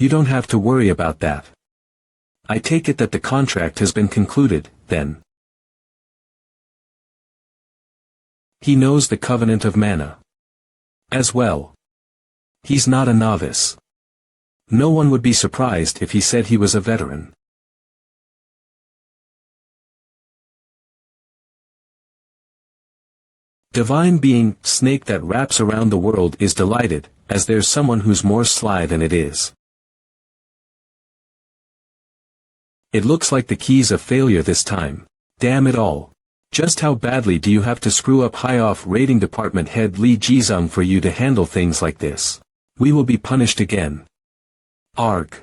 You don't have to worry about that. I take it that the contract has been concluded, then. He knows the covenant of mana. As well. He's not a novice. No one would be surprised if he said he was a veteran. Divine being, snake that wraps around the world is delighted, as there's someone who's more sly than it is. It looks like the key's a failure this time. Damn it all. Just how badly do you have to screw up high-off rating department head Lee Jizung for you to handle things like this? We will be punished again. Arg.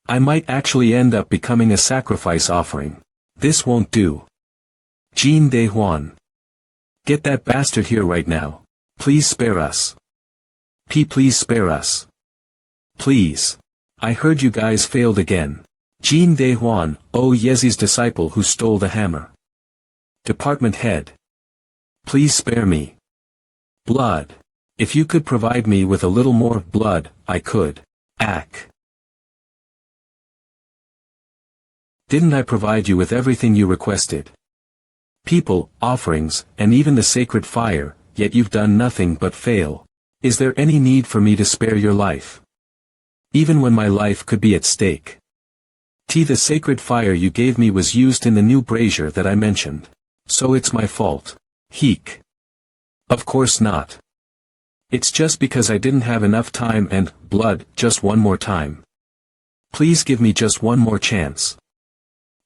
I might actually end up becoming a sacrifice offering. This won't do. Jin Dae-hwan. Get that bastard here right now. Please spare us. Please spare us. Please. I heard you guys failed again. Jin Dae-hwan, oh Yezi's disciple who stole the hammer. Department head. Please spare me. Blood. If you could provide me with a little more blood, I could. Ack. Didn't I provide you with everything you requested? People, offerings, and even the sacred fire, yet you've done nothing but fail. Is there any need for me to spare your life? Even when my life could be at stake. The sacred fire you gave me was used in the new brazier that I mentioned. So it's my fault. Heek. Of course not. It's just because I didn't have enough time and blood, just one more time. Please give me just one more chance.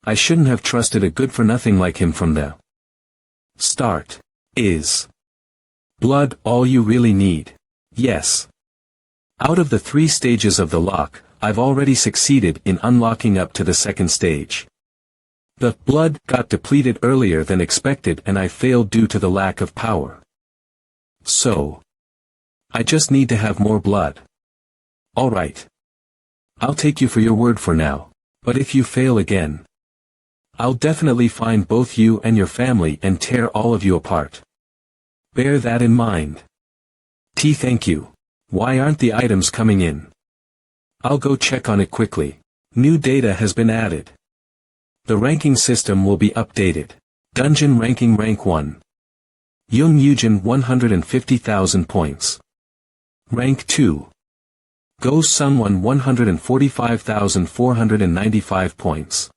I shouldn't have trusted a good-for-nothing like him from the start. Is blood all you really need? Yes. Out of the 3 stages of the lock, I've already succeeded in unlocking up to the 2nd stage. The blood got depleted earlier than expected and I failed due to the lack of power. So. I just need to have more blood. Alright. I'll take you for your word for now, but if you fail again, I'll definitely find both you and your family and tear all of you apart. Bear that in mind. Thank you. Why aren't the items coming in? I'll go check on it quickly. New data has been added. The ranking system will be updated. Dungeon ranking rank 1. Young Yujin 150,000 points. Rank 2. Go Sunwon 145,495 points.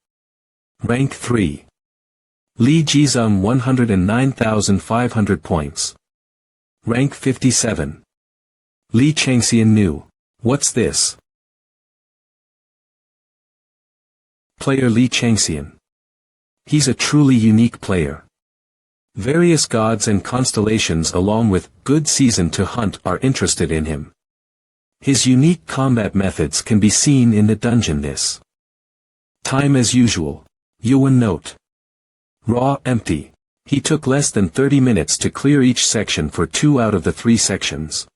Rank 3. Lee Jizung 109,500 points. Rank 57. Lee Changxian new. What's this? Player Lee Changxian. He's a truly unique player. Various gods and constellations along with good season to hunt are interested in him. His unique combat methods can be seen in the dungeon this time as usual. Yuan note. Raw empty. He took less than 30 minutes to clear each section for 2 out of the 3 sections.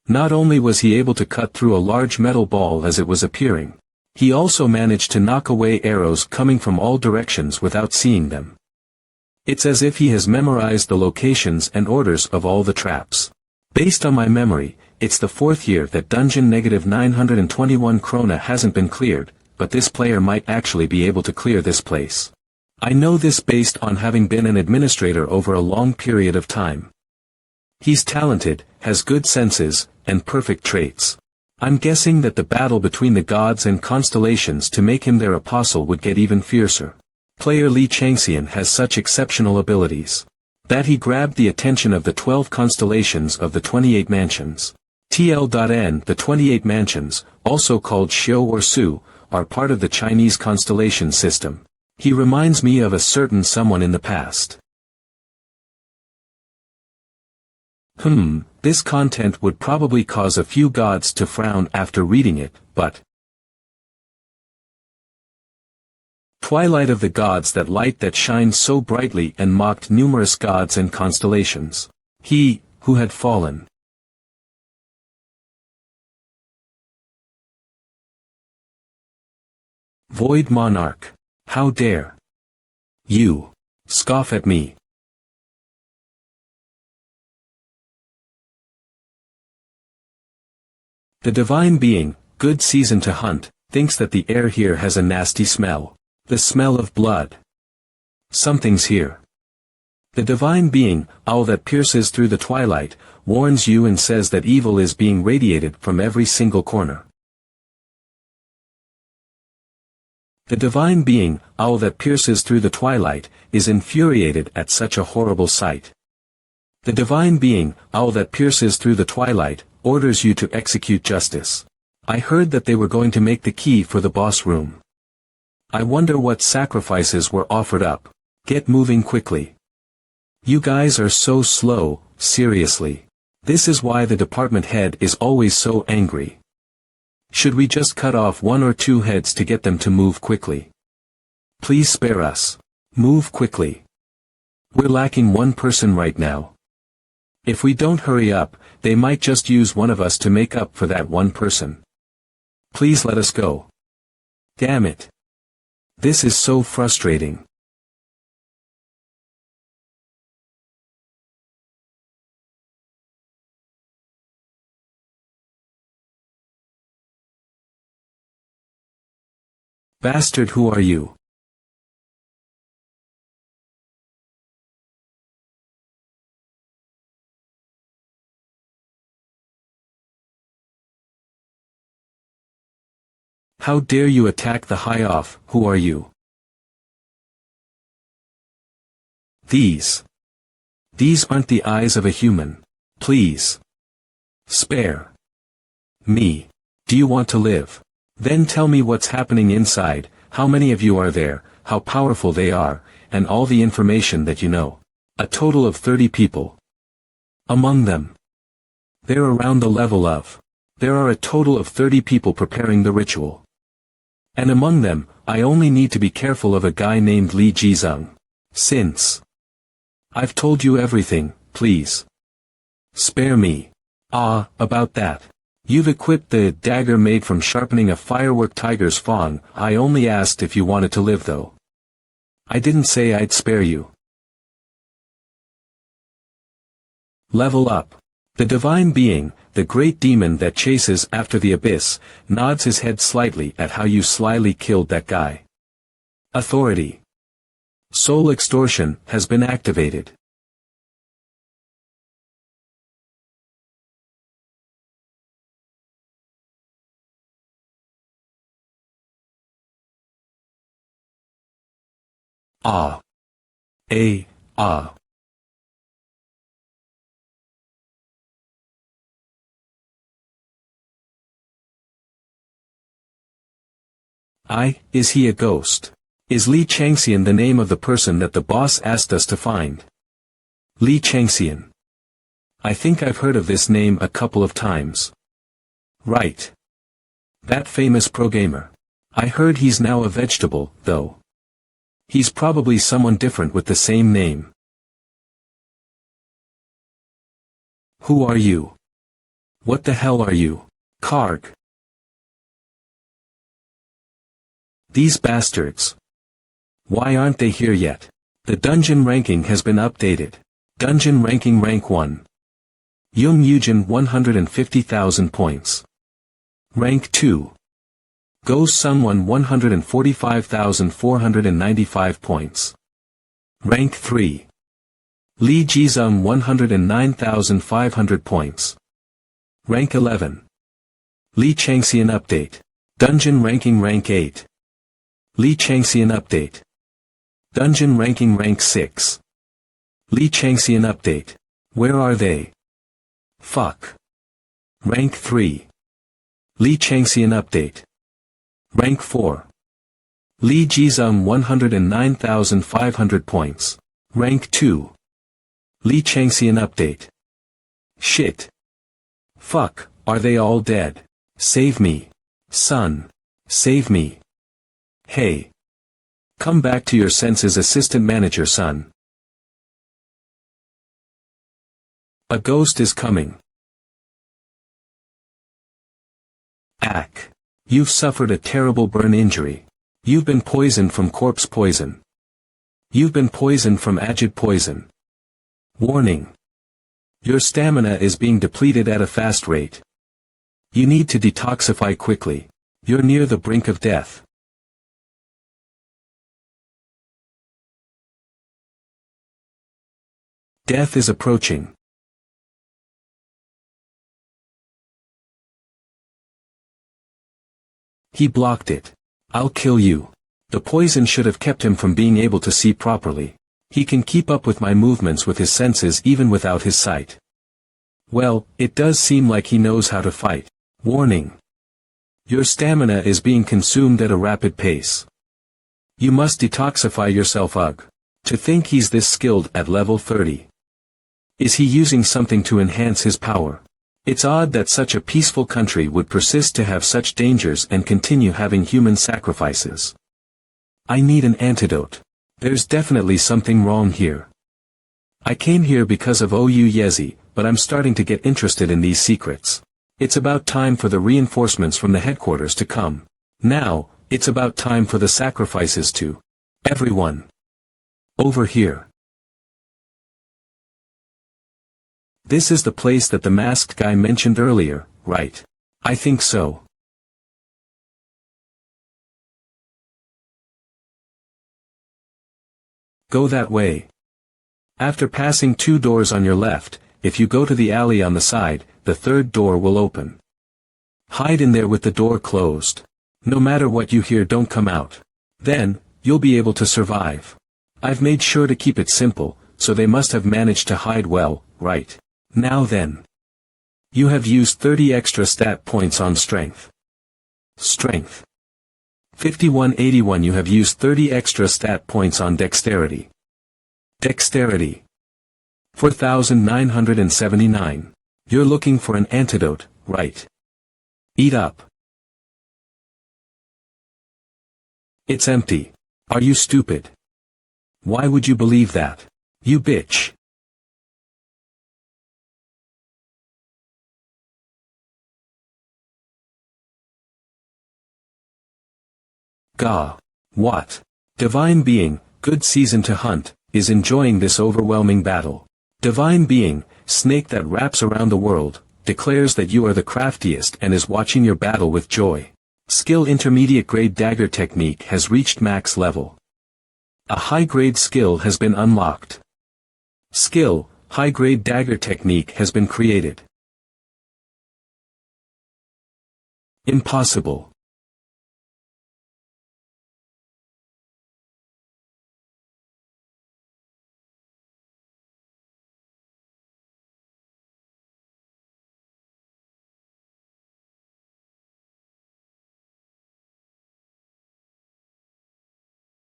Not only was he able to cut through a large metal ball as it was appearing, he also managed to knock away arrows coming from all directions without seeing them. It's as if he has memorized the locations and orders of all the traps. Based on my memory, it's the 4th year that dungeon -921 krona hasn't been cleared, but this player might actually be able to clear this place. I know this based on having been an administrator over a long period of time. He's talented, has good senses, and perfect traits. I'm guessing that the battle between the gods and constellations to make him their apostle would get even fiercer. Player Lee Changxian has such exceptional abilities that he grabbed the attention of the 12 constellations of the 28 mansions. TL.N. The 28 mansions, also called Xiu or Su, are part of the Chinese constellation system. He reminds me of a certain someone in the past. This content would probably cause a few gods to frown after reading it, but Twilight of the gods, that light that shines so brightly and mocked numerous gods and constellations. He, who had fallen. Void Monarch. How dare you scoff at me? The divine being, good season to hunt, thinks that the air here has a nasty smell. The smell of blood. Something's here. The divine being, owl that pierces through the twilight, warns you and says that evil is being radiated from every single corner. The divine being, owl that pierces through the twilight, is infuriated at such a horrible sight. The divine being, owl that pierces through the twilight, orders you to execute justice. I heard that they were going to make the key for the boss room. I wonder what sacrifices were offered up. Get moving quickly. You guys are so slow, seriously. This is why the department head is always so angry. Should we just cut off 1 or 2 heads to get them to move quickly? Please spare us. Move quickly. We're lacking 1 person right now. If we don't hurry up, they might just use one of us to make up for that 1 person. Please let us go. Damn it. This is so frustrating. Bastard, who are you? How dare you attack the high off, who are you? These aren't the eyes of a human. Please. Spare me. Do you want to live? Then tell me what's happening inside, how many of you are there, how powerful they are, and all the information that you know. A total of 30 people. Among them, they're around the level of. There are a total of 30 people preparing the ritual. And among them, I only need to be careful of a guy named Li Jizeng. Since I've told you everything, please. Spare me. About that. You've equipped the dagger made from sharpening a firework tiger's fang. I only asked if you wanted to live though. I didn't say I'd spare you. Level up. The divine being, the great demon that chases after the abyss, nods his head slightly at how you slyly killed that guy. Authority. Soul extortion has been activated. Is he a ghost? Is Li Changxian the name of the person that the boss asked us to find? Li Changxian. I think I've heard of this name a couple of times. Right. That famous pro-gamer. I heard he's now a vegetable, though. He's probably someone different with the same name. Who are you? What the hell are you? Karg. These bastards. Why aren't they here yet? The dungeon ranking has been updated. Dungeon ranking rank 1. Jung Yujin 150,000 points. Rank 2. Go Sunwon 145,495 points. Rank 3. Li Jizeng 109,500 points. Rank 11. Li Changxian update. Dungeon ranking rank 8. Li Changxian update. Dungeon ranking rank 6. Li Changxian update. Where are they? Fuck. Rank 3. Li Changxian update. Rank 4. Li Jizeng 109,500 points. Rank 2. Li Changxian update. Shit. Fuck, are they all dead? Save me. Son. Save me. Hey. Come back to your senses, assistant manager son. A ghost is coming. You've suffered a terrible burn injury. You've been poisoned from corpse poison. You've been poisoned from agit poison. Warning. Your stamina is being depleted at a fast rate. You need to detoxify quickly. You're near the brink of death. Death is approaching. He blocked it. I'll kill you. The poison should have kept him from being able to see properly. He can keep up with my movements with his senses even without his sight. Well, it does seem like he knows how to fight. Warning. Your stamina is being consumed at a rapid pace. You must detoxify yourself. Ugh. To think he's this skilled at level 30. Is he using something to enhance his power? It's odd that such a peaceful country would persist to have such dangers and continue having human sacrifices. I need an antidote. There's definitely something wrong here. I came here because of Oyu Yezi, but I'm starting to get interested in these secrets. It's about time for the reinforcements from the headquarters to come. Now, it's about time for the sacrifices to. Everyone. Over here. This is the place that the masked guy mentioned earlier, right? I think so. Go that way. After passing 2 doors on your left, if you go to the alley on the side, the 3rd door will open. Hide in there with the door closed. No matter what you hear, don't come out. Then, you'll be able to survive. I've made sure to keep it simple, so they must have managed to hide well, right? Now then. You have used 30 extra stat points on strength. Strength. 5181. You have used 30 extra stat points on dexterity. Dexterity. 4979. You're looking for an antidote, right? Eat up. It's empty. Are you stupid? Why would you believe that? You bitch. Gah. What? Divine Being, good season to hunt, is enjoying this overwhelming battle. Divine Being, snake that wraps around the world, declares that you are the craftiest and is watching your battle with joy. Skill intermediate grade dagger technique has reached max level. A high grade skill has been unlocked. Skill, high grade dagger technique has been created. Impossible.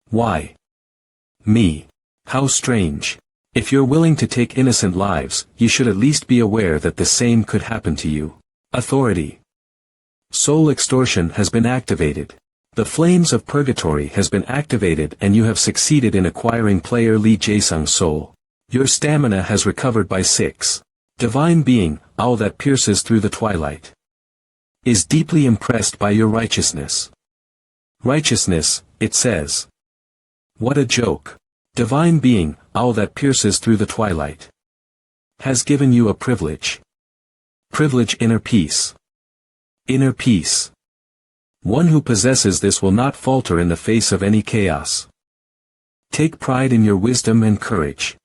Why? Me. How strange. If you're willing to take innocent lives, you should at least be aware that the same could happen to you. Authority. Soul extortion has been activated. The flames of purgatory has been activated and you have succeeded in acquiring player Li Jaesung's soul. Your stamina has recovered by 6. Divine Being, owl that pierces through the twilight, is deeply impressed by your righteousness. Righteousness, it says. What a joke. Divine Being, owl that pierces through the twilight, has given you a privilege. Privilege inner peace. Inner peace. One who possesses this will not falter in the face of any chaos. Take pride in your wisdom and courage.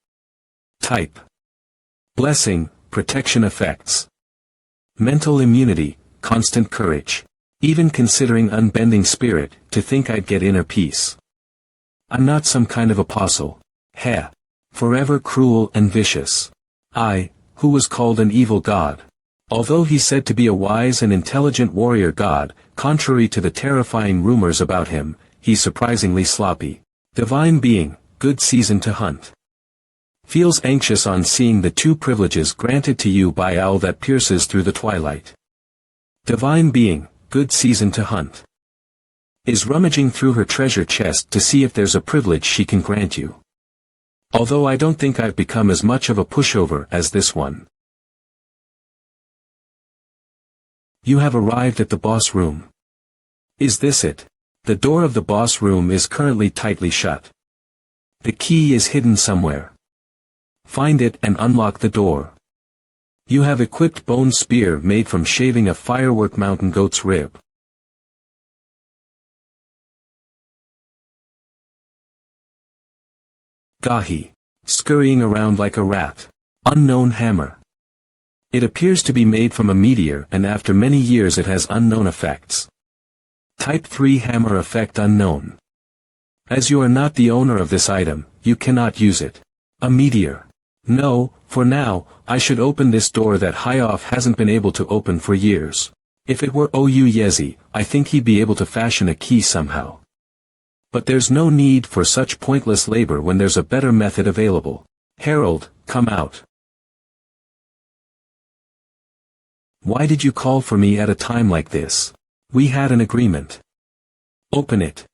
Type. Blessing, protection effects. Mental immunity, constant courage. Even considering unbending spirit, to think I'd get inner peace. I'm not some kind of apostle. Heh. Forever cruel and vicious. I, who was called an evil god. Although he's said to be a wise and intelligent warrior god, contrary to the terrifying rumors about him, he's surprisingly sloppy. Divine Being, good season to hunt. Feels anxious on seeing the 2 privileges granted to you by owl that pierces through the twilight. Divine Being, good season to hunt. Is rummaging through her treasure chest to see if there's a privilege she can grant you. Although I don't think I've become as much of a pushover as this one. You have arrived at the boss room. Is this it? The door of the boss room is currently tightly shut. The key is hidden somewhere. Find it and unlock the door. You have equipped bone spear made from shaving a firework mountain goat's rib. Gahi. Scurrying around like a rat. Unknown hammer. It appears to be made from a meteor and after many years it has unknown effects. Type 3 hammer effect unknown. As you are not the owner of this item, you cannot use it. A meteor. No, for now, I should open this door that Hyoff hasn't been able to open for years. If it were Ou Yezi, I think he'd be able to fashion a key somehow. But there's no need for such pointless labor when there's a better method available. Herald, come out. Why did you call for me at a time like this? We had an agreement. Open it.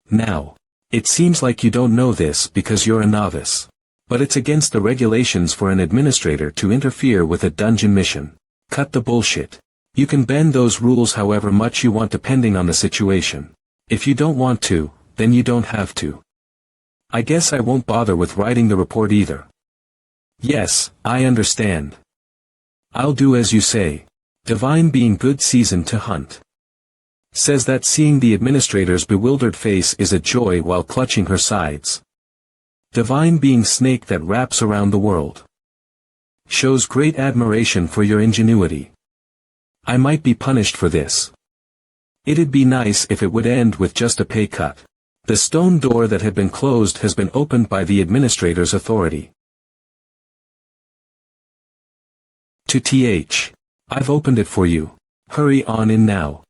Now. It seems like you don't know this because you're a novice. But it's against the regulations for an administrator to interfere with a dungeon mission. Cut the bullshit. You can bend those rules however much you want depending on the situation. If you don't want to, then you don't have to. I guess I won't bother with writing the report either. Yes, I understand. I'll do as you say. Divine being good season to hunt. Says that seeing the administrator's bewildered face is a joy while clutching her sides. Divine being snake that wraps around the world. Shows great admiration for your ingenuity. I might be punished for this. It'd be nice if it would end with just a pay cut. The stone door that had been closed has been opened by the administrator's authority. To TH. I've opened it for you. Hurry on in now.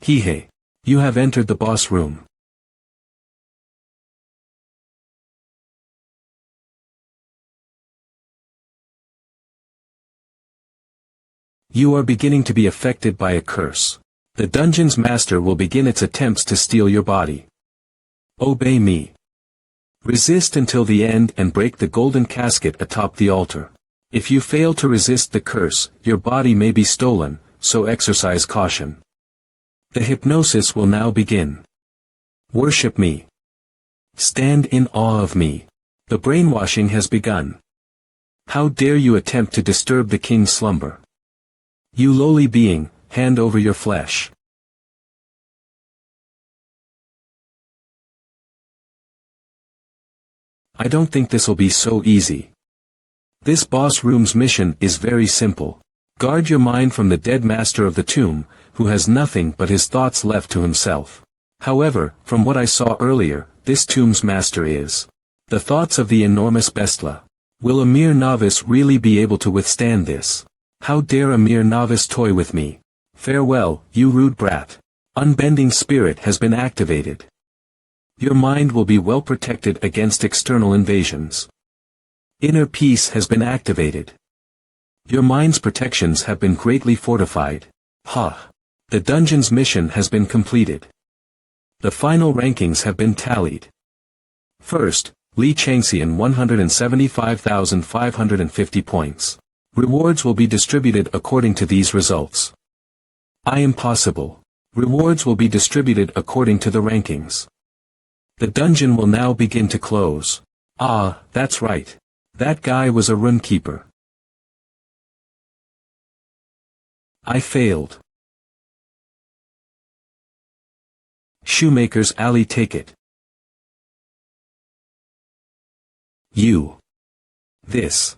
Hihe. You have entered the boss room. You are beginning to be affected by a curse. The dungeon's master will begin its attempts to steal your body. Obey me. Resist until the end and break the golden casket atop the altar. If you fail to resist the curse, your body may be stolen, so exercise caution. The hypnosis will now begin. Worship me. Stand in awe of me. The brainwashing has begun. How dare you attempt to disturb the king's slumber? You lowly being, hand over your flesh. I don't think this'll be so easy. This boss room's mission is very simple. Guard your mind from the dead master of the tomb, who has nothing but his thoughts left to himself. However, from what I saw earlier, this tomb's master is the thoughts of the enormous Bestla. Will a mere novice really be able to withstand this? How dare a mere novice toy with me? Farewell, you rude brat. Unbending spirit has been activated. Your mind will be well protected against external invasions. Inner peace has been activated. Your mind's protections have been greatly fortified. Ha! The dungeon's mission has been completed. The final rankings have been tallied. First, Li Changxian 175,550 points. Rewards will be distributed according to these results. I Impossible. Rewards will be distributed according to the rankings. The dungeon will now begin to close. Ah, that's right. That guy was a runkeeper. I failed. Shoemaker's Alley Ticket. You. This.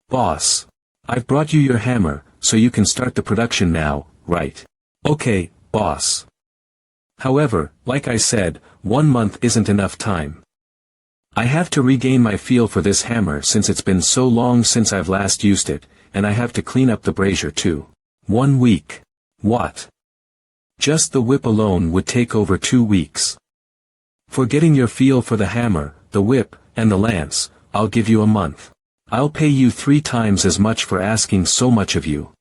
Boss. I've brought you your hammer, so you can start the production now, right? Okay, boss. However, like I said, 1 month isn't enough time. I have to regain my feel for this hammer since it's been so long since I've last used it, and I have to clean up the brazier too. 1 week. What? Just the whip alone would take over 2 weeks. For getting your feel for the hammer, the whip, and the lance, I'll give you a month. I'll pay you 3 times as much for asking so much of you.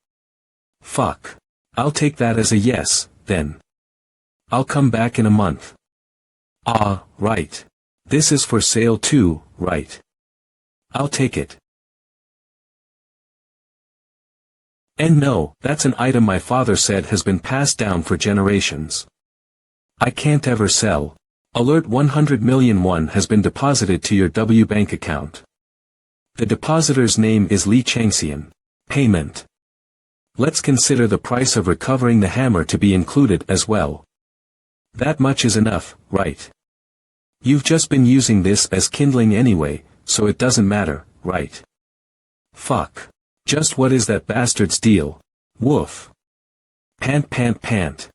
Fuck. I'll take that as a yes, then. I'll come back in a month. Ah, right. This is for sale too, right? I'll take it. And no, that's an item my father said has been passed down for generations. I can't ever sell. Alert 100,000,001 has been deposited to your W bank account. The depositor's name is Li Changxian. Payment. Let's consider the price of recovering the hammer to be included as well. That much is enough, right? You've just been using this as kindling anyway, so it doesn't matter, right? Fuck. Just what is that bastard's deal? Woof. Pant pant pant.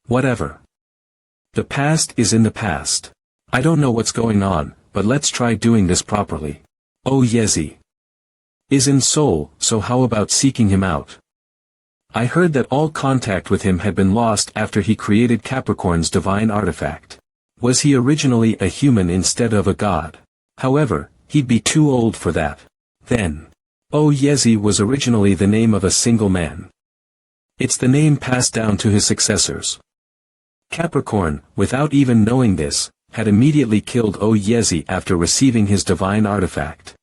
Whatever. The past is in the past. I don't know what's going on, but let's try doing this properly. Oh Yezi is in Seoul, so how about seeking him out? I heard that all contact with him had been lost after he created Capricorn's divine artifact. Was he originally a human instead of a god? However, he'd be too old for that. Then. Oh Yezi was originally the name of a single man. It's the name passed down to his successors. Capricorn, without even knowing this, had immediately killed Oh Yezi after receiving his divine artifact.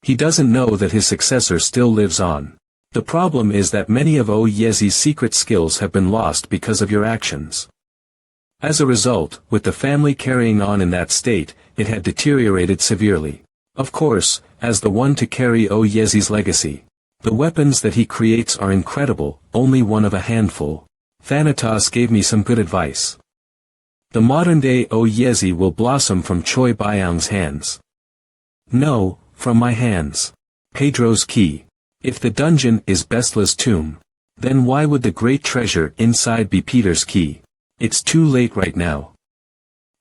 He doesn't know that his successor still lives on. The problem is that many of Oh Yezi's secret skills have been lost because of your actions. As a result, with the family carrying on in that state, it had deteriorated severely. Of course, as the one to carry Oh Yezi's legacy. The weapons that he creates are incredible, only one of a handful. Thanatos gave me some good advice. The modern-day Oh Yezi will blossom from Choi Byang's hands. No, from my hands. Pedro's key. If the dungeon is Bestla's tomb, then why would the great treasure inside be Peter's key? It's too late right now.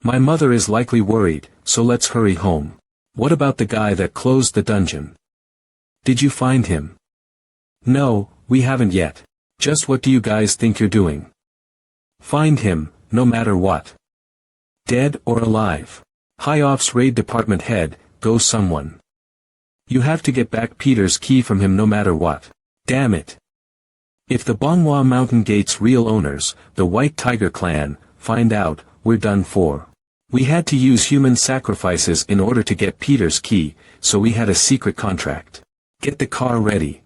My mother is likely worried, so let's hurry home. What about the guy that closed the dungeon? Did you find him? No, we haven't yet. Just what do you guys think you're doing? Find him, no matter what. Dead or alive. High Ops Raid Department Head, go someone. You have to get back Peter's key from him no matter what. Damn it. If the Bonghua Mountain Gate's real owners, the White Tiger Clan, find out, we're done for. We had to use human sacrifices in order to get Peter's key, so we had a secret contract. Get the car ready.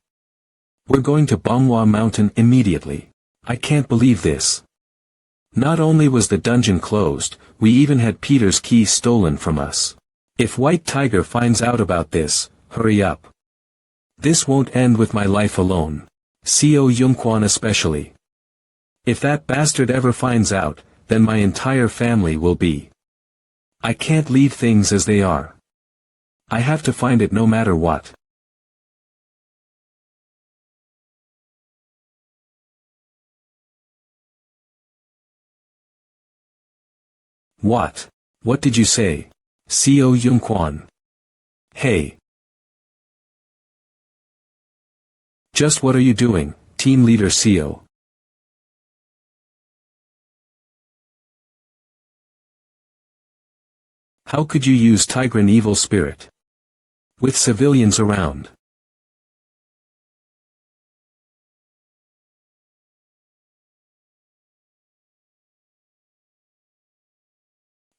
We're going to Bonghua Mountain immediately. I can't believe this. Not only was the dungeon closed, we even had Peter's key stolen from us. If White Tiger finds out about this, hurry up. This won't end with my life alone. Co Yungquan especially. If that bastard ever finds out, then my entire family will be. I can't leave things as they are. I have to find it no matter what. What? What did you say? Co Yungquan. Hey. Just what are you doing, Team Leader Co? How could you use Tigran evil spirit? With civilians around.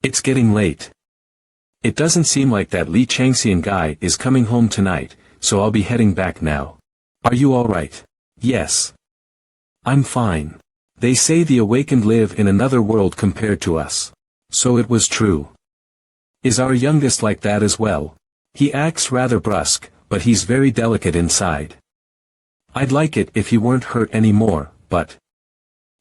It's getting late. It doesn't seem like that Li Changxian guy is coming home tonight, so I'll be heading back now. Are you alright? Yes. I'm fine. They say the awakened live in another world compared to us. So it was true. Is our youngest like that as well? He acts rather brusque, but he's very delicate inside. I'd like it if he weren't hurt anymore, but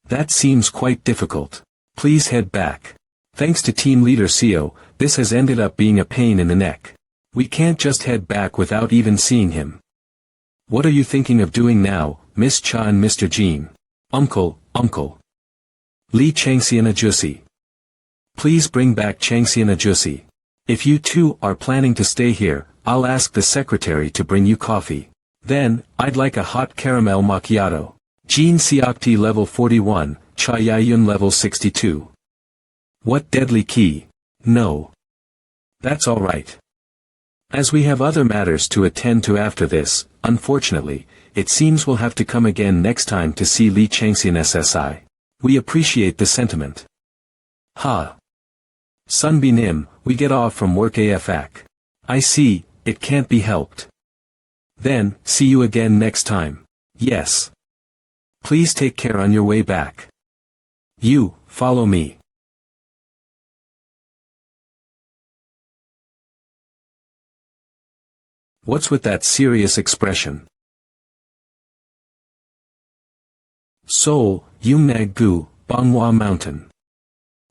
that seems quite difficult. Please head back. Thanks to Team Leader Co, this has ended up being a pain in the neck. We can't just head back without even seeing him. What are you thinking of doing now, Miss Cha and Mr. Jean? Uncle. Li Changxian Ajusi. Please bring back Changxian Ajusi. If you two are planning to stay here, I'll ask the secretary to bring you coffee. Then, I'd like a hot caramel macchiato. Jean Siakti level 41, Cha Yayun level 62. What deadly key? No. That's alright. As we have other matters to attend to after this, unfortunately, it seems we'll have to come again next time to see Li Changxian SSI. We appreciate the sentiment. Ha. Sunbi Nim, we get off from work AFAC. I see, it can't be helped. Then, see you again next time. Yes. Please take care on your way back. You, follow me. What's with that serious expression? Seoul, Yumnag-gu, Banghwa Mountain.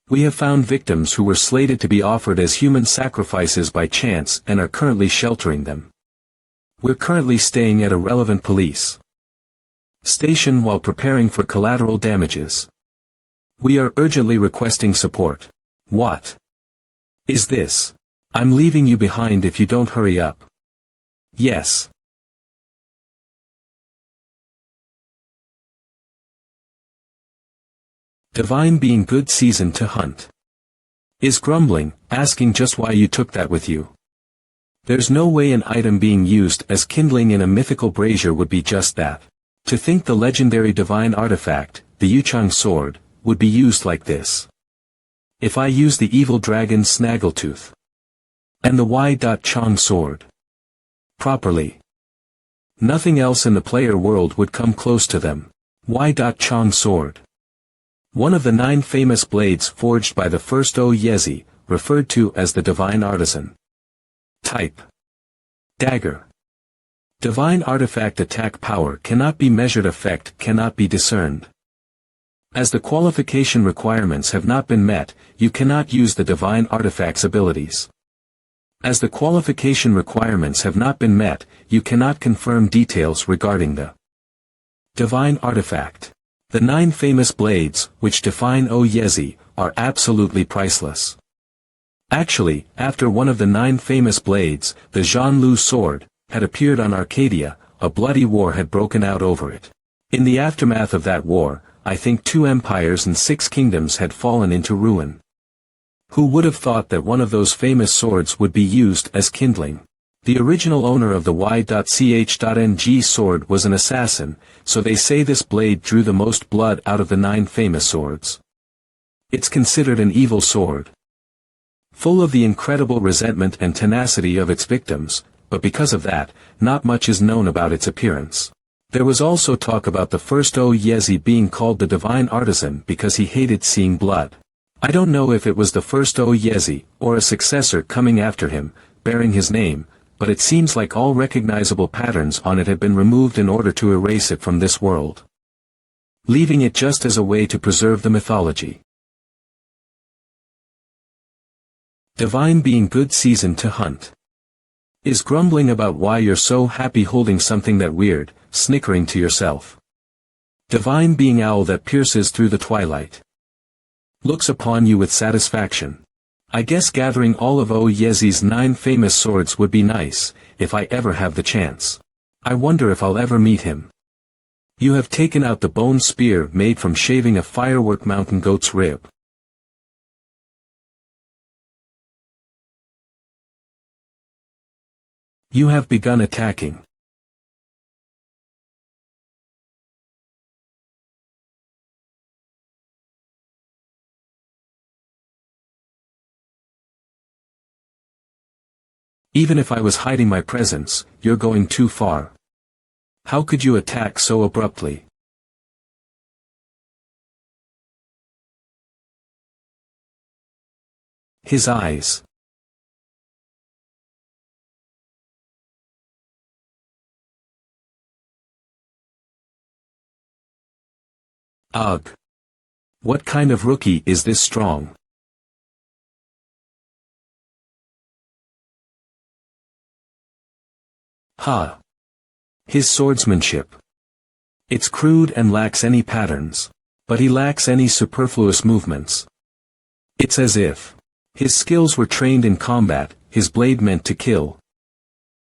We have found victims who were slated to be offered as human sacrifices by chance and are currently sheltering them. We're currently staying at a relevant police station while preparing for collateral damages. We are urgently requesting support. What is this? I'm leaving you behind if you don't hurry up. Yes. Divine being good season to hunt. Is grumbling, asking just why you took that with you. There's no way an item being used as kindling in a mythical brazier would be just that. To think the legendary divine artifact, the Yuchang sword, would be used like this. If I use the evil dragon Snaggletooth and the Y.Chong sword properly, nothing else in the player world would come close to them. Y.Chong sword. One of the 9 famous blades forged by the first Yezi, referred to as the divine artisan. Type. Dagger. Divine artifact attack power cannot be measured, effect cannot be discerned. As the qualification requirements have not been met, you cannot use the divine artifact's abilities. As the qualification requirements have not been met, you cannot confirm details regarding the divine artifact. The 9 famous blades, which define Yezi, are absolutely priceless. Actually, after one of the 9 famous blades, the Zhanlu sword, had appeared on Arcadia, a bloody war had broken out over it. In the aftermath of that war, I think 2 empires and 6 kingdoms had fallen into ruin. Who would have thought that one of those famous swords would be used as kindling? The original owner of the Y.Ch.Ng sword was an assassin, so they say this blade drew the most blood out of the 9 famous swords. It's considered an evil sword, full of the incredible resentment and tenacity of its victims, but because of that, not much is known about its appearance. There was also talk about the first Yezi being called the divine artisan because he hated seeing blood. I don't know if it was the first Yezi, or a successor coming after him, bearing his name, but it seems like all recognizable patterns on it had been removed in order to erase it from this world, leaving it just as a way to preserve the mythology. Divine being good season to hunt. Is grumbling about why you're so happy holding something that weird, snickering to yourself. Divine being owl that pierces through the twilight. Looks upon you with satisfaction. I guess gathering all of Yezi's 9 famous swords would be nice, if I ever have the chance. I wonder if I'll ever meet him. You have taken out the bone spear made from shaving a firework mountain goat's rib. You have begun attacking. Even if I was hiding my presence, you're going too far. How could you attack so abruptly? His eyes. Ugh. What kind of rookie is this strong? Ha! His swordsmanship. It's crude and lacks any patterns. But he lacks any superfluous movements. It's as if his skills were trained in combat, his blade meant to kill.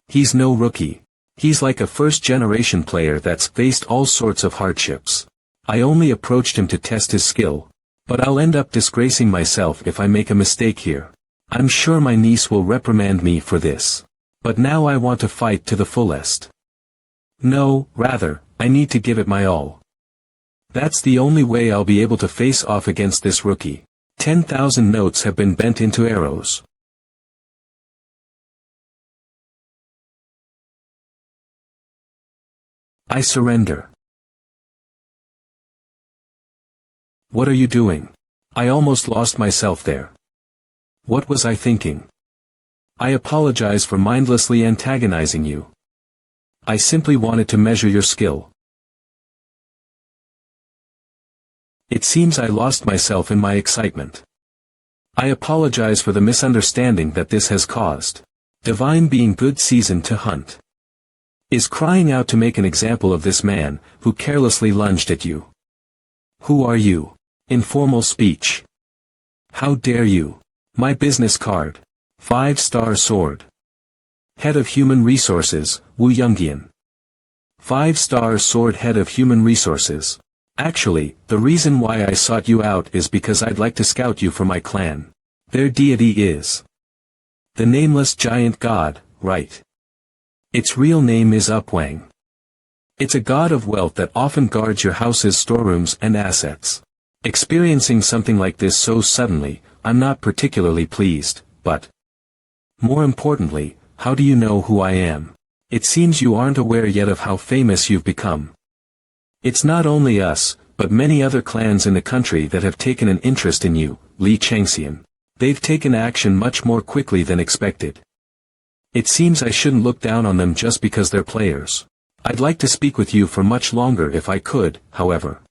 He's no rookie. He's like a first-generation player that's faced all sorts of hardships. I only approached him to test his skill. But I'll end up disgracing myself if I make a mistake here. I'm sure my niece will reprimand me for this. But now I want to fight to the fullest. No, rather, I need to give it my all. That's the only way I'll be able to face off against this rookie. 10,000 notes have been bent into arrows. I surrender. What are you doing? I almost lost myself there. What was I thinking? I apologize for mindlessly antagonizing you. I simply wanted to measure your skill. It seems I lost myself in my excitement. I apologize for the misunderstanding that this has caused. Divine being good season to hunt. Is crying out to make an example of this man, who carelessly lunged at you. Who are you? Informal speech. How dare you? My business card. 5-star sword. Head of Human Resources, Wu Yungian. 5-star sword head of Human Resources. Actually, the reason why I sought you out is because I'd like to scout you for my clan. Their deity is the nameless giant god, right? Its real name is Upwang. It's a god of wealth that often guards your house's storerooms and assets. Experiencing something like this so suddenly, I'm not particularly pleased, but more importantly, how do you know who I am? It seems you aren't aware yet of how famous you've become. It's not only us, but many other clans in the country that have taken an interest in you, Li Changxian. They've taken action much more quickly than expected. It seems I shouldn't look down on them just because they're players. I'd like to speak with you for much longer if I could, however.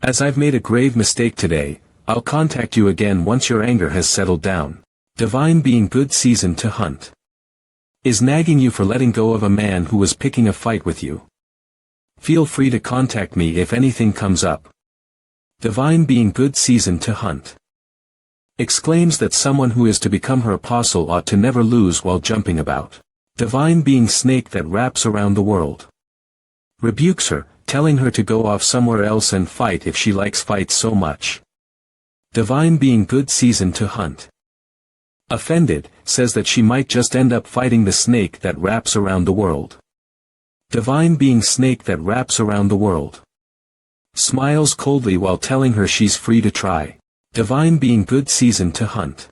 As I've made a grave mistake today, I'll contact you again once your anger has settled down. Divine being good season to hunt. Is nagging you for letting go of a man who was picking a fight with you. Feel free to contact me if anything comes up. Divine being good season to hunt. Exclaims that someone who is to become her apostle ought to never lose while jumping about. Divine being snake that wraps around the world. Rebukes her, telling her to go off somewhere else and fight if she likes fights so much. Divine being good season to hunt. Offended, says that she might just end up fighting the snake that wraps around the world. Divine being snake that wraps around the world. Smiles coldly while telling her she's free to try. Divine being good season to hunt.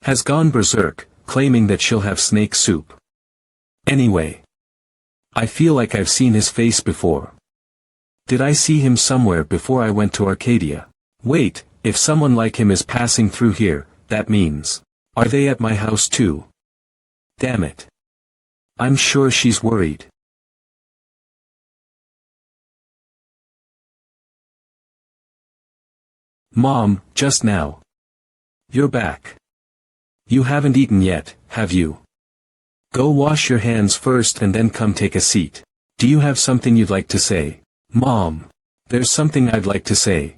Has gone berserk, claiming that she'll have snake soup. Anyway. I feel like I've seen his face before. Did I see him somewhere before I went to Arcadia? Wait, if someone like him is passing through here, that means, are they at my house too? Damn it. I'm sure she's worried. Mom, just now. You're back. You haven't eaten yet, have you? Go wash your hands first and then come take a seat. Do you have something you'd like to say? Mom. There's something I'd like to say.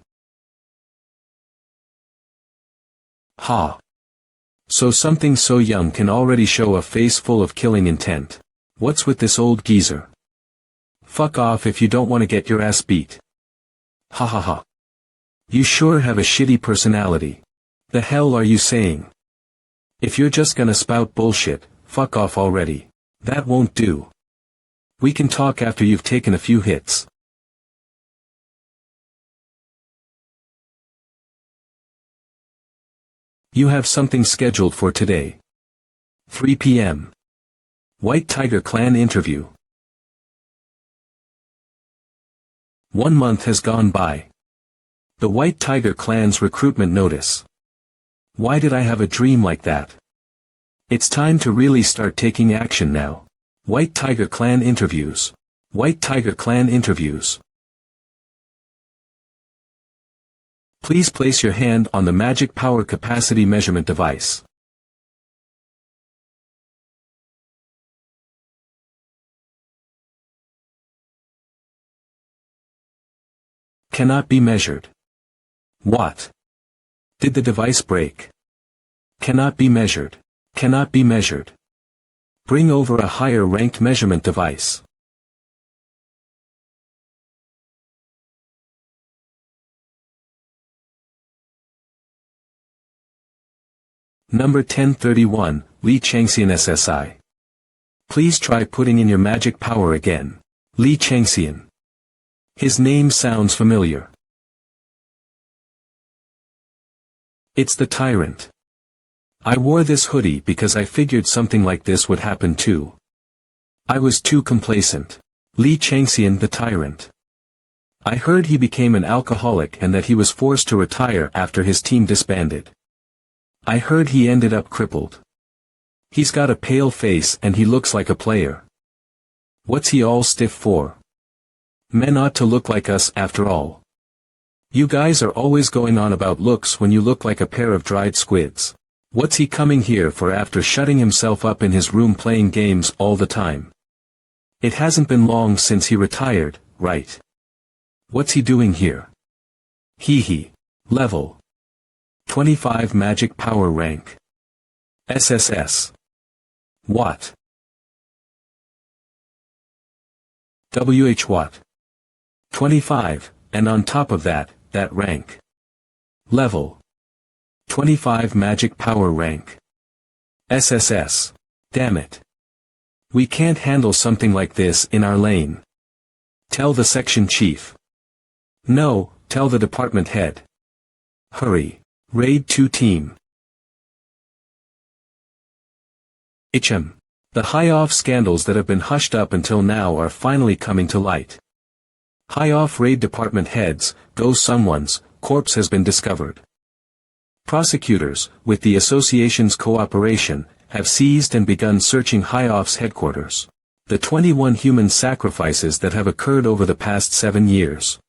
Ha. So something so young can already show a face full of killing intent. What's with this old geezer? Fuck off if you don't want to get your ass beat. Ha ha ha. You sure have a shitty personality. The hell are you saying? If you're just gonna spout bullshit, fuck off already. That won't do. We can talk after you've taken a few hits. You have something scheduled for today. 3 p.m. White Tiger Clan interview. 1 month has gone by. The White Tiger Clan's recruitment notice. Why did I have a dream like that? It's time to really start taking action now. White Tiger Clan interviews. White Tiger Clan interviews. Please place your hand on the magic power capacity measurement device. Cannot be measured. What? Did the device break? Cannot be measured. Cannot be measured. Bring over a higher ranked measurement device. Number 1031, Li Changxian SSI. Please try putting in your magic power again. Li Changxian. His name sounds familiar. It's the tyrant. I wore this hoodie because I figured something like this would happen too. I was too complacent. Li Changxian the Tyrant. I heard he became an alcoholic and that he was forced to retire after his team disbanded. I heard he ended up crippled. He's got a pale face and he looks like a player. What's he all stiff for? Men ought to look like us after all. You guys are always going on about looks when you look like a pair of dried squids. What's he coming here for after shutting himself up in his room playing games all the time? It hasn't been long since he retired, right? What's he doing here? Hee. Level 25 magic power rank. SSS. What? What? 25, and on top of that rank. Level 25 magic power rank. SSS. Damn it. We can't handle something like this in our lane. Tell the section chief. No, tell the department head. Hurry. Raid 2 team. The high-off scandals that have been hushed up until now are finally coming to light. High-off raid department heads, go someone's, corpse has been discovered. Prosecutors, with the association's cooperation, have seized and begun searching High-off's headquarters. The 21 human sacrifices that have occurred over the past 7 years.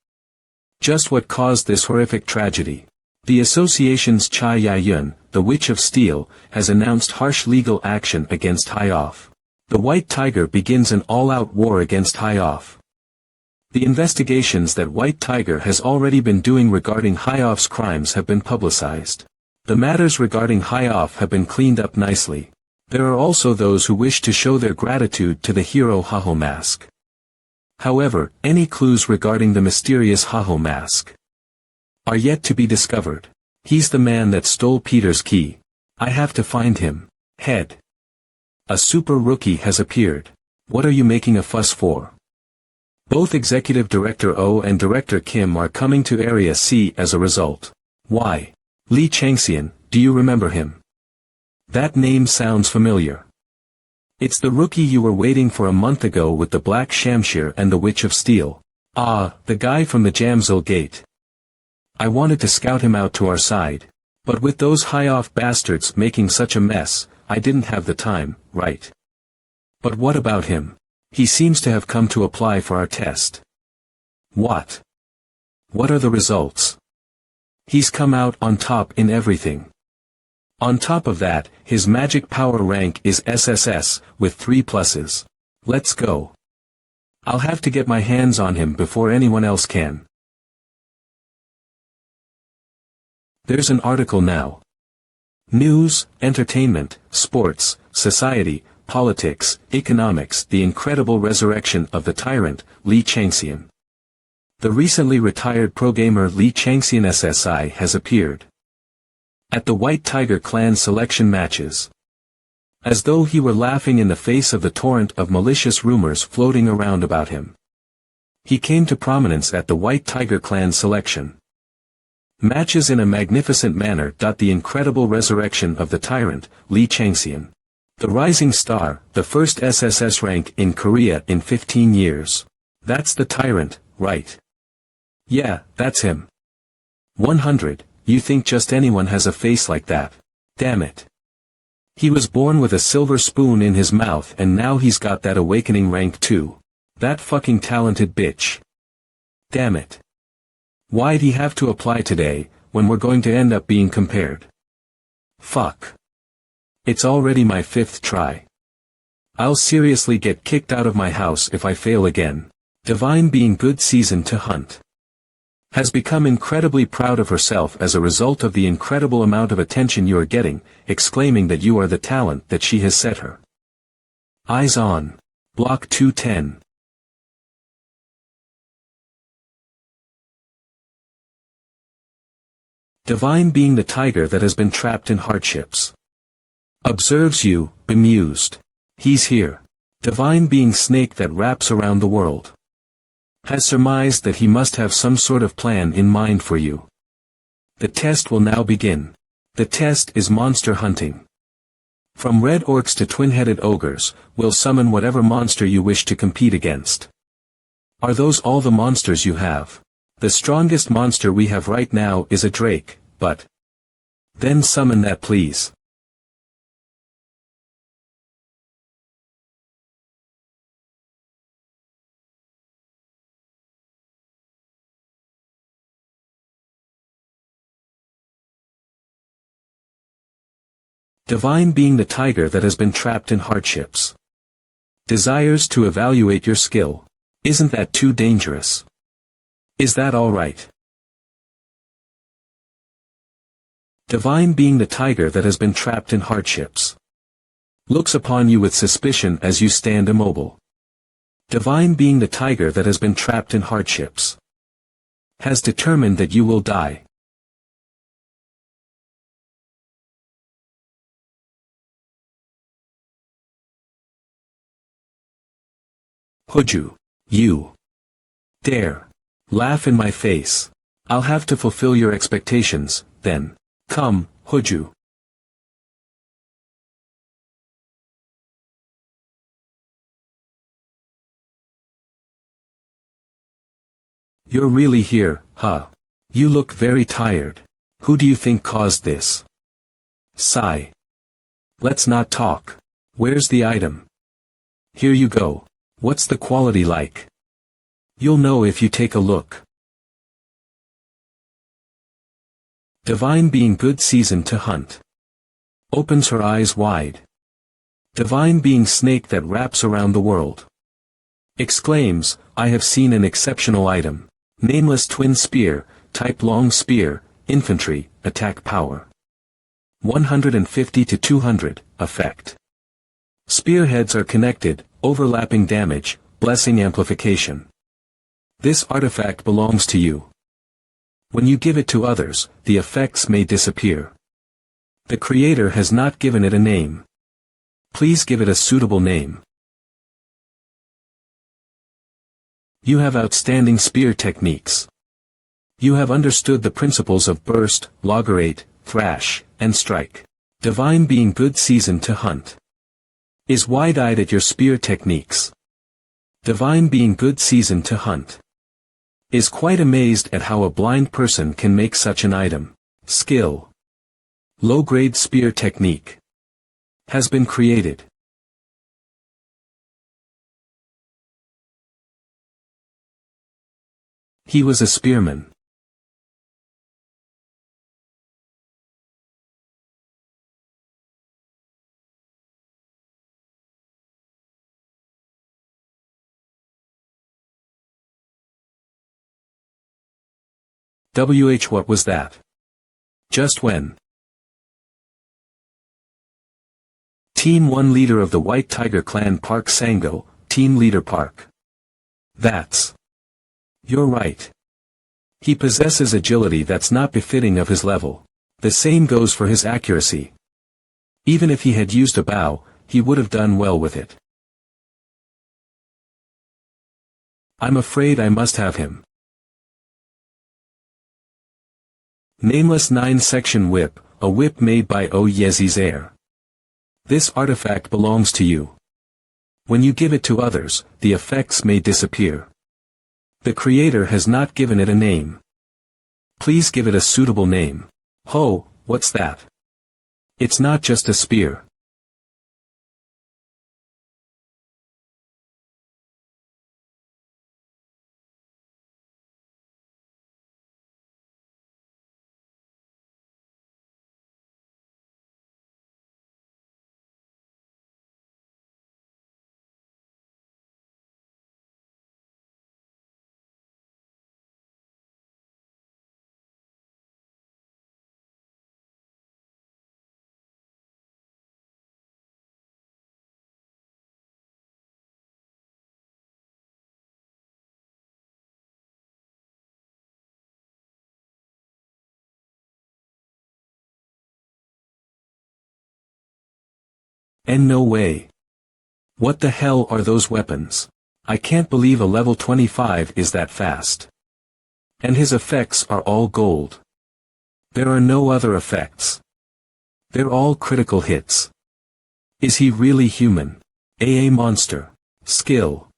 Just what caused this horrific tragedy? The association's Chai Yayun, the Witch of Steel, has announced harsh legal action against High-off. The White Tiger begins an all-out war against High-off. The investigations that White Tiger has already been doing regarding High-off's crimes have been publicized. The matters regarding High-off have been cleaned up nicely. There are also those who wish to show their gratitude to the hero Haho Mask. However, any clues regarding the mysterious Haho Mask are yet to be discovered. He's the man that stole Peter's key. I have to find him. Head. A super rookie has appeared. What are you making a fuss for? Both Executive Director O and Director Kim are coming to Area C as a result. Why? Li Changxian, do you remember him? That name sounds familiar. It's the rookie you were waiting for a month ago with the Black Shamshir and the Witch of Steel. Ah, the guy from the Jamsil Gate. I wanted to scout him out to our side. But with those high-off bastards making such a mess, I didn't have the time, right? But what about him? He seems to have come to apply for our test. What? What are the results? He's come out on top in everything. On top of that, his magic power rank is SSS, with 3 pluses. Let's go. I'll have to get my hands on him before anyone else can. There's an article now. News, entertainment, sports, society, politics, economics, the incredible resurrection of the tyrant, Li Changxian. The recently retired pro-gamer Li Changxian SSI has appeared at the White Tiger clan selection matches. As though he were laughing in the face of the torrent of malicious rumors floating around about him. He came to prominence at the White Tiger clan selection matches in a magnificent manner. The incredible resurrection of the tyrant, Li Changxian. The rising star, the first SSS rank in Korea in 15 years. That's the tyrant, right? Yeah, that's him. 100, you think just anyone has a face like that? Damn it. He was born with a silver spoon in his mouth and now he's got that awakening rank too. That fucking talented bitch. Damn it. Why'd he have to apply today, when we're going to end up being compared? Fuck. It's already my 5th try. I'll seriously get kicked out of my house if I fail again. Divine being good season to hunt. Has become incredibly proud of herself as a result of the incredible amount of attention you are getting, exclaiming that you are the talent that she has set her eyes on. Block 210. Divine being the tiger that has been trapped in hardships. Observes you, bemused. He's here. Divine being snake that wraps around the world. Has surmised that he must have some sort of plan in mind for you. The test will now begin. The test is monster hunting. From red orcs to twin-headed ogres, we'll summon whatever monster you wish to compete against. Are those all the monsters you have? The strongest monster we have right now is a drake, but... Then summon that please. Divine being the tiger that has been trapped in hardships. Desires to evaluate your skill. Isn't that too dangerous? Is that alright? Divine being the tiger that has been trapped in hardships. Looks upon you with suspicion as you stand immobile. Divine being the tiger that has been trapped in hardships. Has determined that you will die. Huju. You dare laugh in my face. I'll have to fulfill your expectations, then. Come, Huju. You're really here, huh? You look very tired. Who do you think caused this? Sigh. Let's not talk. Where's the item? Here you go. What's the quality like? You'll know if you take a look. Divine being good season to hunt. Opens her eyes wide. Divine being snake that wraps around the world. Exclaims, I have seen an exceptional item. Nameless twin spear, type long spear, infantry, attack power. 150 to 200, effect. Spearheads are connected, overlapping damage, blessing amplification. This artifact belongs to you. When you give it to others, the effects may disappear. The creator has not given it a name. Please give it a suitable name. You have outstanding spear techniques. You have understood the principles of burst, loggerate, thrash, and strike. Divine being good season to hunt. Is wide-eyed at your spear techniques. Divine being good season to hunt. Is quite amazed at how a blind person can make such an item. Skill. Low-grade spear technique. Has been created. He was a spearman. What was that? Just when? Team 1 leader of the White Tiger Clan Park Sango, Team Leader Park. That's. You're right. He possesses agility that's not befitting of his level. The same goes for his accuracy. Even if he had used a bow, he would have done well with it. I'm afraid I must have him. Nameless 9-section whip, a whip made by Oyezi's heir. This artifact belongs to you. When you give it to others, the effects may disappear. The creator has not given it a name. Please give it a suitable name. Ho, what's that? It's not just a spear. And no way. What the hell are those weapons? I can't believe a level 25 is that fast. And his effects are all gold. There are no other effects. They're all critical hits. Is he really human? A monster. Skill.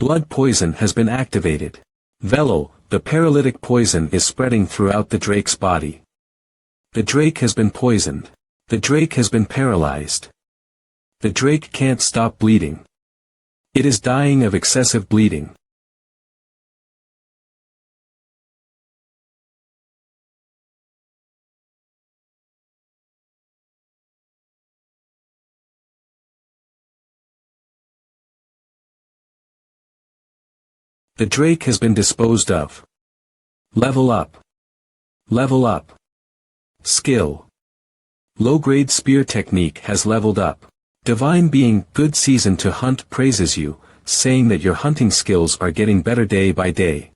Blood poison has been activated. Velo, the paralytic poison is spreading throughout the Drake's body. The Drake has been poisoned. The Drake has been paralyzed. The Drake can't stop bleeding. It is dying of excessive bleeding. The Drake has been disposed of. Level up. Level up. Skill. Low-grade spear technique has leveled up. Divine Being, good season to hunt, praises you, saying that your hunting skills are getting better day by day.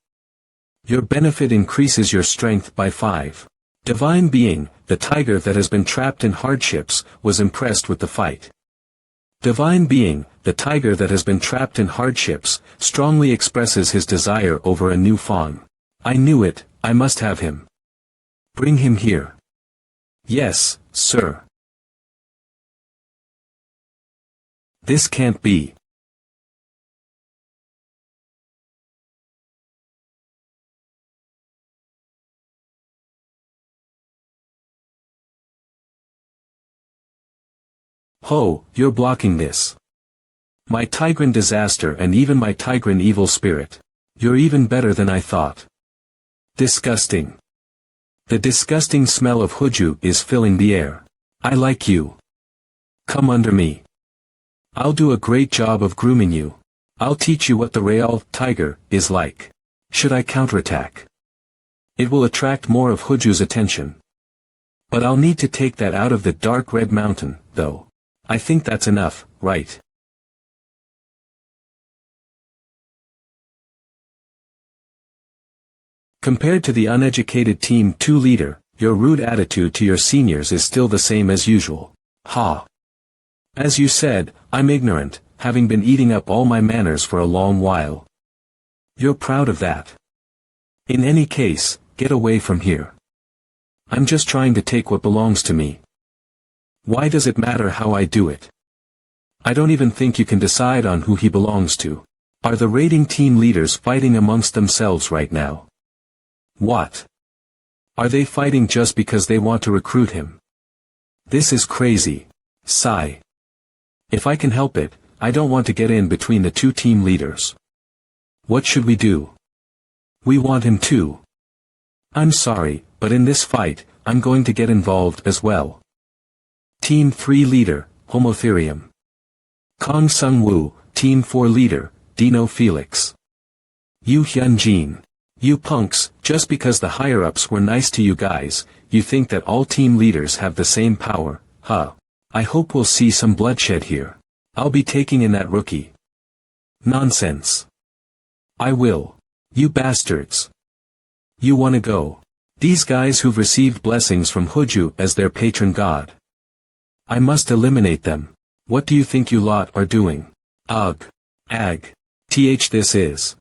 Your benefit increases your strength by 5. Divine Being, the tiger that has been trapped in hardships, was impressed with the fight. Divine Being, the tiger that has been trapped in hardships, strongly expresses his desire over a new fawn. I knew it, I must have him. Bring him here. Yes, sir. This can't be. Ho, you're blocking this. My Tigran disaster and even my Tigran evil spirit. You're even better than I thought. Disgusting. The disgusting smell of Huju is filling the air. I like you. Come under me. I'll do a great job of grooming you. I'll teach you what the Real Tiger is like. Should I counterattack? It will attract more of Huju's attention. But I'll need to take that out of the dark red mountain, though. I think that's enough, right? Compared to the uneducated Team 2 leader, your rude attitude to your seniors is still the same as usual. Ha! As you said, I'm ignorant, having been eating up all my manners for a long while. You're proud of that. In any case, get away from here. I'm just trying to take what belongs to me. Why does it matter how I do it? I don't even think you can decide on who he belongs to. Are the raiding team leaders fighting amongst themselves right now? What? Are they fighting just because they want to recruit him? This is crazy. Sigh. If I can help it, I don't want to get in between the two team leaders. What should we do? We want him too. I'm sorry, but in this fight, I'm going to get involved as well. Team 3 leader, Homotherium. Kong Sung-woo, Team 4 leader, Dino Felix. Yu Hyun-jin. You punks, just because the higher-ups were nice to you guys, you think that all team leaders have the same power, huh? I hope we'll see some bloodshed here. I'll be taking in that rookie. Nonsense. I will. You bastards. You wanna go. These guys who've received blessings from Huju as their patron god. I must eliminate them. What do you think you lot are doing? Ugh. Ag. This is.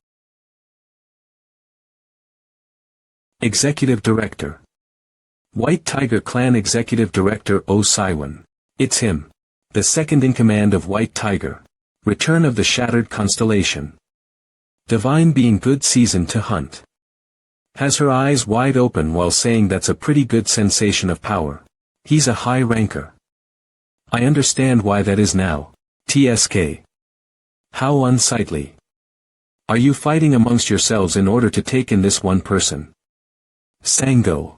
Executive Director. White Tiger Clan Executive Director Oh Siwon. It's him. The second in command of White Tiger. Return of the Shattered Constellation. Divine Being, good season to hunt. Has her eyes wide open while saying that's a pretty good sensation of power. He's a high ranker. I understand why that is now. TSK. How unsightly. Are you fighting amongst yourselves in order to take in this one person? Sango.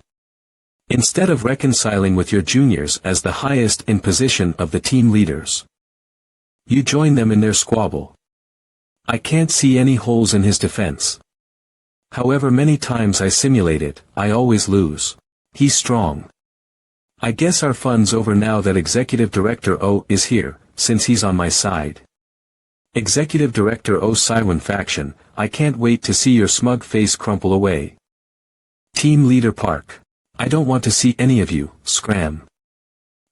Instead of reconciling with your juniors as the highest in position of the team leaders, you join them in their squabble. I can't see any holes in his defense. However many times I simulate it, I always lose. He's strong. I guess our fun's over now that Executive Director O is here, since he's on my side. Executive Director O Siwon faction, I can't wait to see your smug face crumple away. Team Leader Park. I don't want to see any of you, scram.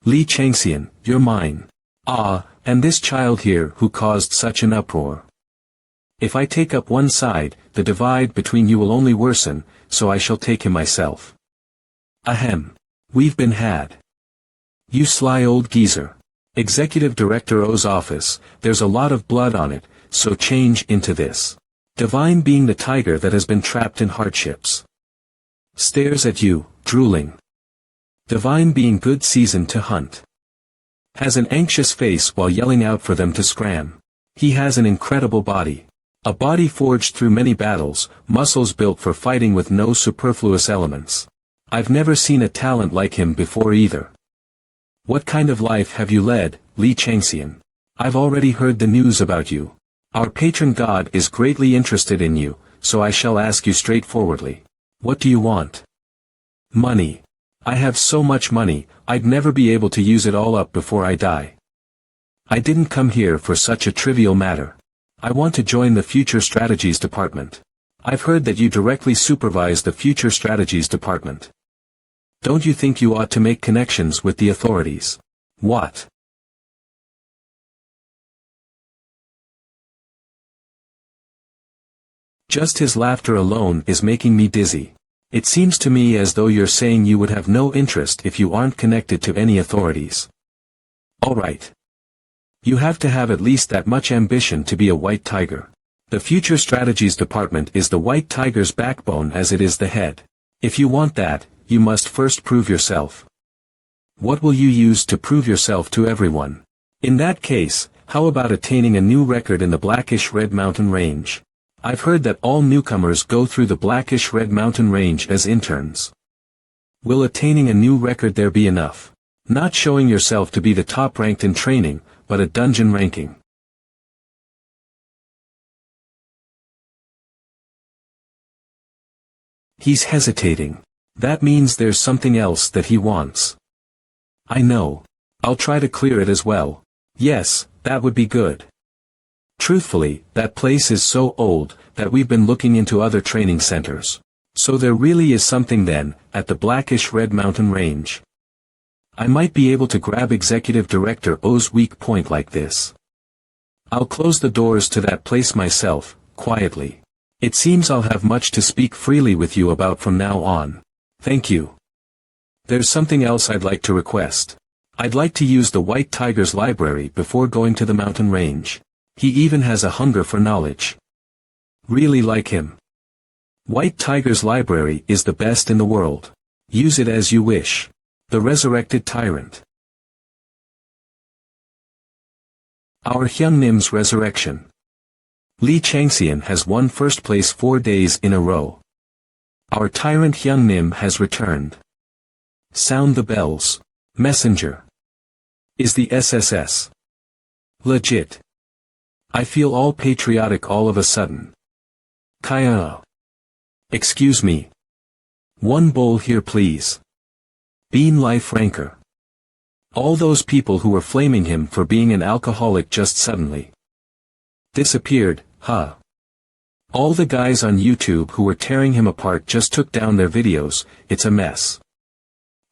Lee Changxian, you're mine. Ah, and this child here who caused such an uproar. If I take up one side, the divide between you will only worsen, so I shall take him myself. Ahem. We've been had. You sly old geezer. Executive Director O's office, there's a lot of blood on it, so change into this. Divine being the tiger that has been trapped in hardships. Stares at you, drooling. Divine being good season to hunt. Has an anxious face while yelling out for them to scram. He has an incredible body. A body forged through many battles, muscles built for fighting with no superfluous elements. I've never seen a talent like him before either. What kind of life have you led, Li Changxian? I've already heard the news about you. Our patron god is greatly interested in you, so I shall ask you straightforwardly. What do you want? Money. I have so much money, I'd never be able to use it all up before I die. I didn't come here for such a trivial matter. I want to join the Future Strategies Department. I've heard that you directly supervise the Future Strategies Department. Don't you think you ought to make connections with the authorities? What? Just his laughter alone is making me dizzy. It seems to me as though you're saying you would have no interest if you aren't connected to any authorities. All right. You have to have at least that much ambition to be a white tiger. The Future Strategies Department is the white tiger's backbone as it is the head. If you want that, you must first prove yourself. What will you use to prove yourself to everyone? In that case, how about attaining a new record in the Blackish Red Mountain Range? I've heard that all newcomers go through the Blackish Red Mountain Range as interns. Will attaining a new record there be enough? Not showing yourself to be the top ranked in training, but a dungeon ranking. He's hesitating. That means there's something else that he wants. I know. I'll try to clear it as well. Yes, that would be good. Truthfully, that place is so old, that we've been looking into other training centers. So there really is something then, at the Blackish Red Mountain Range. I might be able to grab Executive Director O's weak point like this. I'll close the doors to that place myself, quietly. It seems I'll have much to speak freely with you about from now on. Thank you. There's something else I'd like to request. I'd like to use the White Tiger's library before going to the mountain range. He even has a hunger for knowledge. Really like him. White Tiger's library is the best in the world. Use it as you wish. The Resurrected Tyrant. Our Hyungnim's resurrection. Li Changxian has won first place 4 days in a row. Our tyrant Hyungnim has returned. Sound the bells. Messenger. Is the SSS legit? I feel all patriotic all of a sudden. Kaya. Excuse me. One bowl here please. Bean Life Rancor. All those people who were flaming him for being an alcoholic just suddenly disappeared, huh? All the guys on YouTube who were tearing him apart just took down their videos. It's a mess.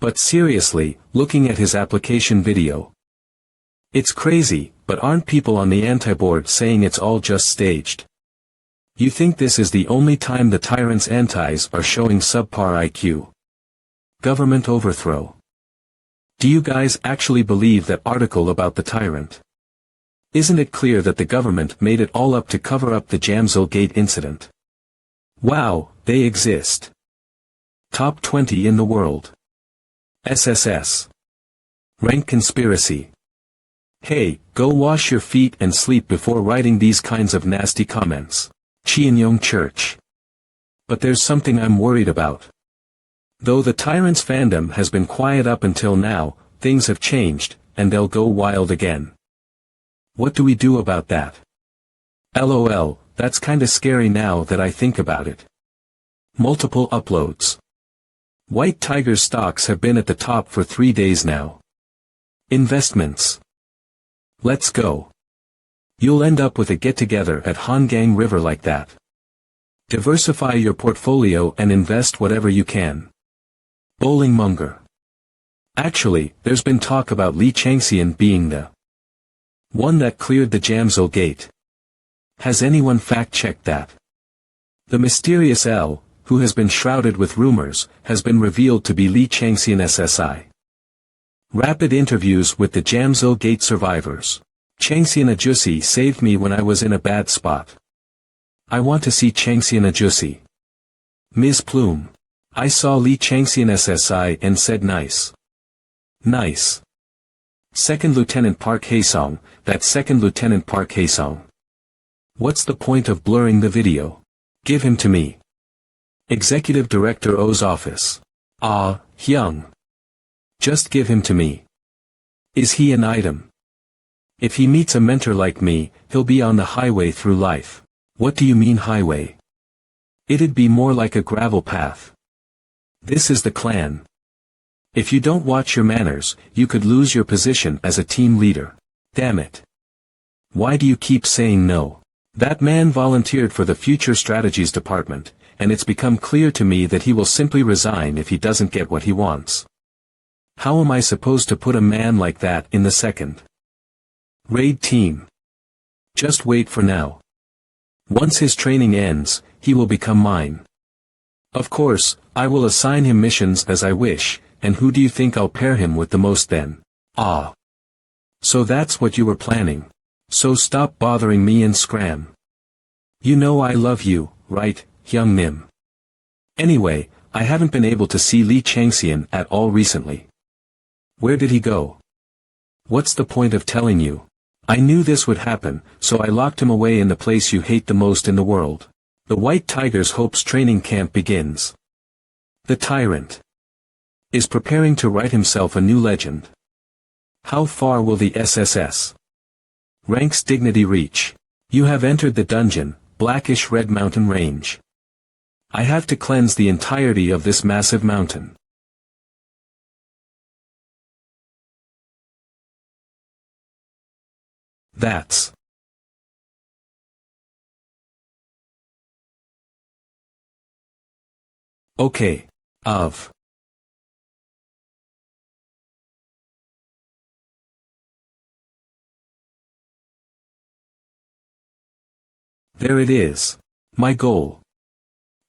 But seriously, looking at his application video. It's crazy, but aren't people on the anti-board saying it's all just staged? You think this is the only time the tyrant's antis are showing subpar IQ? Government overthrow. Do you guys actually believe that article about the tyrant? Isn't it clear that the government made it all up to cover up the Jamsil Gate incident? Wow, they exist. Top 20 in the world. SSS. Rank conspiracy. Hey, go wash your feet and sleep before writing these kinds of nasty comments. Chianyong Church. But there's something I'm worried about. Though the tyrant's fandom has been quiet up until now, things have changed, and they'll go wild again. What do we do about that? LOL, that's kinda scary now that I think about it. Multiple uploads. White Tiger's stocks have been at the top for 3 days now. Investments. Let's go. You'll end up with a get-together at Hangang River like that. Diversify your portfolio and invest whatever you can. Bowling Monger. Actually, there's been talk about Li Changxian being the one that cleared the Jamsil Gate. Has anyone fact-checked that? The mysterious L, who has been shrouded with rumors, has been revealed to be Li Changxian SSI. Rapid interviews with the Jamsil Gate survivors. Changxian Ajusi saved me when I was in a bad spot. I want to see Changxian Ajusi. Ms. Plume. I saw Li Changxian SSI and said nice. Nice. Second Lieutenant Park Haesong, that's Second Lieutenant Park Haesong. What's the point of blurring the video? Give him to me. Executive Director O's office. Ah, Hyung. Just give him to me. Is he an item? If he meets a mentor like me, he'll be on the highway through life. What do you mean highway? It'd be more like a gravel path. This is the clan. If you don't watch your manners, you could lose your position as a team leader. Damn it. Why do you keep saying no? That man volunteered for the Future Strategies Department, and it's become clear to me that he will simply resign if he doesn't get what he wants. How am I supposed to put a man like that in the second raid team? Just wait for now. Once his training ends, he will become mine. Of course, I will assign him missions as I wish, and who do you think I'll pair him with the most then? Ah. So that's what you were planning. So stop bothering me and scram. You know I love you, right, Hyung Nim? Anyway, I haven't been able to see Li Changxian at all recently. Where did he go? What's the point of telling you? I knew this would happen, so I locked him away in the place you hate the most in the world. The White Tiger's Hope's training camp begins. The tyrant is preparing to write himself a new legend. How far will the SSS Rank's dignity reach? You have entered the dungeon, Blackish Red Mountain Range. I have to cleanse the entirety of this massive mountain. That's okay. There it is. My goal.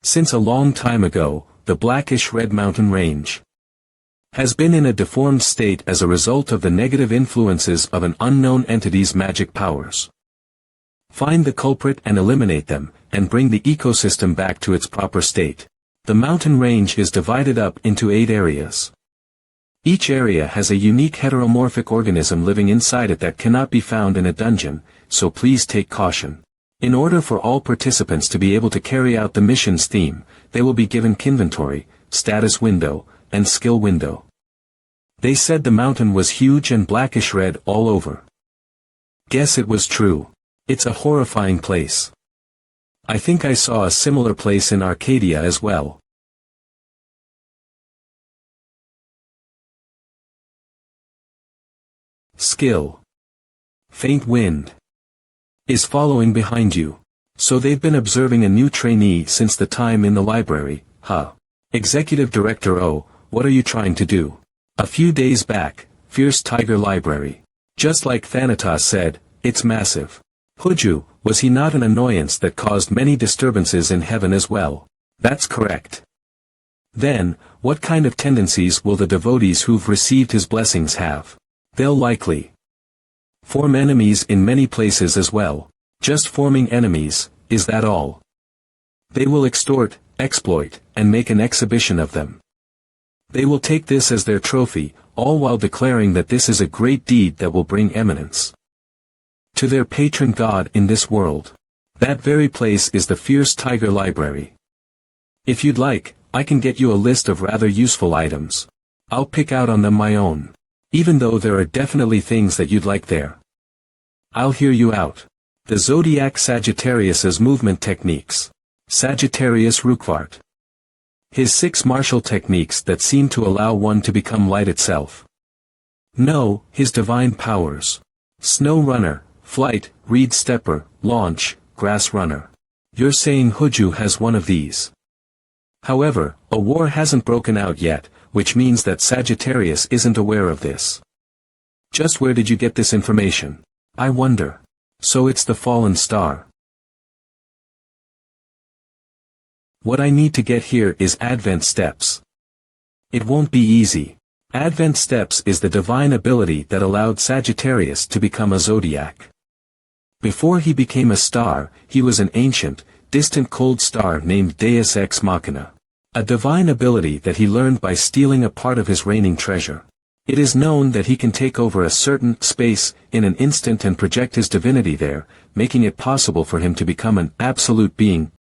Since a long time ago, the Blackish Red Mountain Range has been in a deformed state as a result of the negative influences of an unknown entity's magic powers. Find the culprit and eliminate them, and bring the ecosystem back to its proper state. The mountain range is divided up into 8 areas. Each area has a unique heteromorphic organism living inside it that cannot be found in a dungeon, so please take caution. In order for all participants to be able to carry out the mission's theme, they will be given inventory, status window, and skill window. They said the mountain was huge and blackish red all over. Guess it was true. It's a horrifying place. I think I saw a similar place in Arcadia as well. Skill. Faint wind is following behind you. So they've been observing a new trainee since the time in the library, huh? Executive Director O, what are you trying to do? A few days back, Fierce Tiger Library. Just like Thanatos said, it's massive. Huju, was he not an annoyance that caused many disturbances in heaven as well? That's correct. Then, what kind of tendencies will the devotees who've received his blessings have? They'll likely form enemies in many places as well. Just forming enemies, is that all? They will extort, exploit, and make an exhibition of them. They will take this as their trophy, all while declaring that this is a great deed that will bring eminence to their patron god in this world. That very place is the Fierce Tiger Library. If you'd like, I can get you a list of rather useful items. I'll pick out on them my own. Even though there are definitely things that you'd like there. I'll hear you out. The Zodiac Sagittarius's movement techniques. Sagittarius Rukvart. His 6 martial techniques that seem to allow one to become light itself. No, his divine powers. Snow Runner, Flight, Reed Stepper, Launch, Grass Runner. You're saying Huju has one of these. However, a war hasn't broken out yet, which means that Sagittarius isn't aware of this. Just where did you get this information? I wonder. So it's the fallen star. What I need to get here is Advent steps. It won't be easy. Advent Steps is the divine ability that allowed Sagittarius to become a zodiac. Before he became a star, he was an ancient, distant cold star named Deus Ex Machina. A divine ability that he learned by stealing a part of his reigning treasure. It is known that he can take over a certain space in an instant and project his divinity there, making it possible for him to become an absolute being,